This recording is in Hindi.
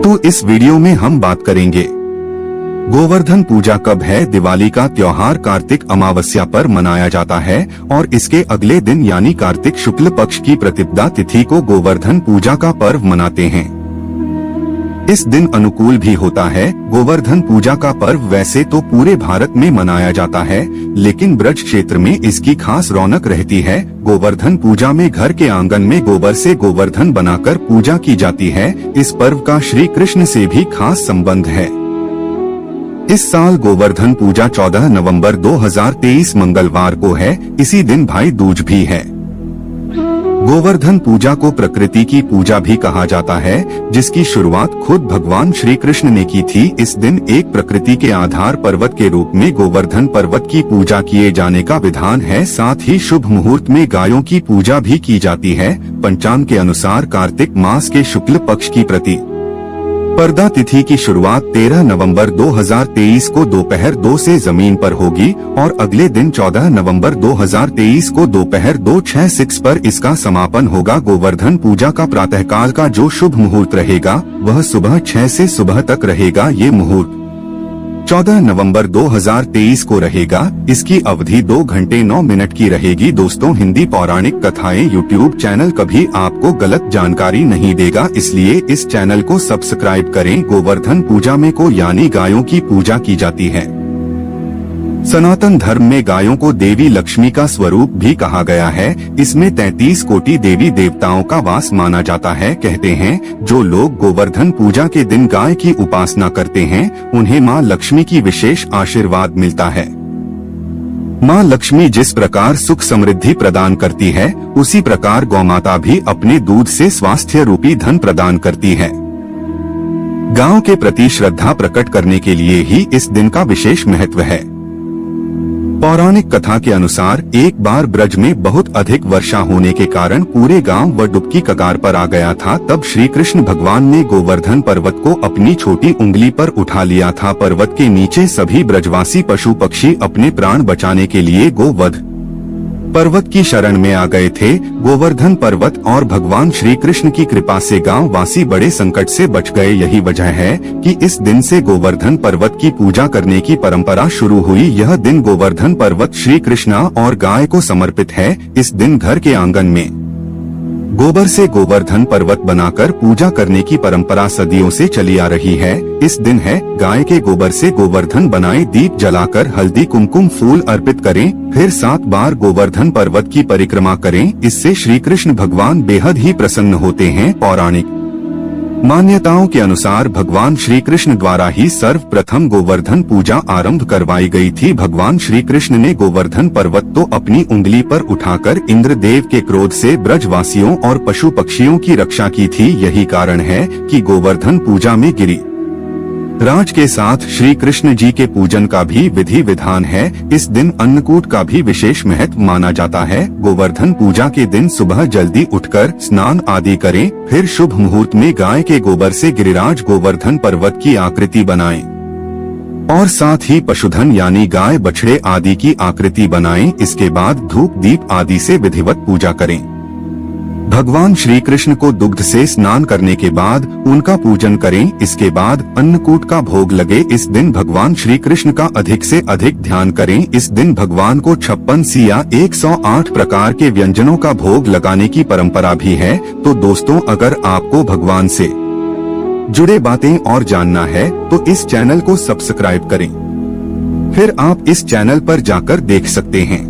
तो इस वीडियो में हम बात करेंगे गोवर्धन पूजा कब है। दिवाली का त्योहार कार्तिक अमावस्या पर मनाया जाता है और इसके अगले दिन यानी कार्तिक शुक्ल पक्ष की प्रतिपदा तिथि को गोवर्धन पूजा का पर्व मनाते हैं। इस दिन अनुकूल भी होता है। गोवर्धन पूजा का पर्व वैसे तो पूरे भारत में मनाया जाता है, लेकिन ब्रज क्षेत्र में इसकी खास रौनक रहती है। गोवर्धन पूजा में घर के आंगन में गोबर से गोवर्धन बनाकर पूजा की जाती है। इस पर्व का श्री कृष्ण से भी खास संबंध है। इस साल गोवर्धन पूजा 14 नवंबर 2023 मंगलवार को है। इसी दिन भाई दूज भी है। गोवर्धन पूजा को प्रकृति की पूजा भी कहा जाता है, जिसकी शुरुआत खुद भगवान श्री कृष्ण ने की थी। इस दिन एक प्रकृति के आधार पर्वत के रूप में गोवर्धन पर्वत की पूजा किए जाने का विधान है। साथ ही शुभ मुहूर्त में गायों की पूजा भी की जाती है। पंचांग के अनुसार कार्तिक मास के शुक्ल पक्ष की प्रतिपदा तिथि की शुरुआत 13 नवंबर 2023 को दोपहर 2 से जमीन पर होगी और अगले दिन 14 नवंबर 2023 को दोपहर 2:06 पर इसका समापन होगा। गोवर्धन पूजा का प्रातःकाल का जो शुभ मुहूर्त रहेगा वह सुबह 6 से सुबह तक रहेगा। ये मुहूर्त 14 नवंबर 2023 को रहेगा। इसकी अवधि 2 घंटे 9 मिनट की रहेगी। दोस्तों, हिंदी पौराणिक कथाएं यूट्यूब चैनल कभी आपको गलत जानकारी नहीं देगा, इसलिए इस चैनल को सब्सक्राइब करें। गोवर्धन पूजा में को यानी गायों की पूजा की जाती है। सनातन धर्म में गायों को देवी लक्ष्मी का स्वरूप भी कहा गया है। इसमें 33 कोटि देवी देवताओं का वास माना जाता है। कहते हैं जो लोग गोवर्धन पूजा के दिन गाय की उपासना करते हैं उन्हें मां लक्ष्मी की विशेष आशीर्वाद मिलता है। मां लक्ष्मी जिस प्रकार सुख समृद्धि प्रदान करती है, उसी प्रकार गौमाता भी अपने दूध से स्वास्थ्य रूपी धन प्रदान करती है। गायों के प्रति श्रद्धा प्रकट करने के लिए ही इस दिन का विशेष महत्व है। पौराणिक कथा के अनुसार एक बार ब्रज में बहुत अधिक वर्षा होने के कारण पूरे गांव व डुबकी कगार पर आ गया था। तब श्री कृष्ण भगवान ने गोवर्धन पर्वत को अपनी छोटी उंगली पर उठा लिया था। पर्वत के नीचे सभी ब्रजवासी पशु पक्षी अपने प्राण बचाने के लिए गोवध पर्वत की शरण में आ गए थे। गोवर्धन पर्वत और भगवान श्री कृष्ण की कृपा से गांव वासी बड़े संकट से बच गए। यही वजह है कि इस दिन से गोवर्धन पर्वत की पूजा करने की परंपरा शुरू हुई। यह दिन गोवर्धन पर्वत श्री कृष्ण और गाय को समर्पित है। इस दिन घर के आंगन में गोबर से गोवर्धन पर्वत बनाकर पूजा करने की परंपरा सदियों से चली आ रही है। इस दिन है गाय के गोबर से गोवर्धन बनाए, दीप जलाकर हल्दी कुमकुम फूल अर्पित करें, फिर 7 बार गोवर्धन पर्वत की परिक्रमा करें। इससे श्री कृष्ण भगवान बेहद ही प्रसन्न होते हैं। पौराणिक मान्यताओं के अनुसार भगवान श्री कृष्ण द्वारा ही सर्वप्रथम गोवर्धन पूजा आरंभ करवाई गई थी। भगवान श्री कृष्ण ने गोवर्धन पर्वत तो अपनी उंगली पर उठाकर इंद्रदेव के क्रोध से ब्रजवासियों और पशु पक्षियों की रक्षा की थी। यही कारण है कि गोवर्धन पूजा में गिरी राज के साथ श्री कृष्ण जी के पूजन का भी विधि विधान है। इस दिन अन्नकूट का भी विशेष महत्व माना जाता है। गोवर्धन पूजा के दिन सुबह जल्दी उठकर स्नान आदि करें, फिर शुभ मुहूर्त में गाय के गोबर से गिरिराज गोवर्धन पर्वत की आकृति बनाएं और साथ ही पशुधन यानी गाय बछड़े आदि की आकृति बनाएं। इसके बाद धूप दीप आदि से विधिवत पूजा करें। भगवान श्री कृष्ण को दुग्ध से स्नान करने के बाद उनका पूजन करें। इसके बाद अन्नकूट का भोग लगे। इस दिन भगवान श्री कृष्ण का अधिक से अधिक ध्यान करें। इस दिन भगवान को 56 या 108 प्रकार के व्यंजनों का भोग लगाने की परंपरा भी है। तो दोस्तों, अगर आपको भगवान से जुड़े बातें और जानना है तो इस चैनल को सब्सक्राइब करें, फिर आप इस चैनल पर जाकर देख सकते हैं।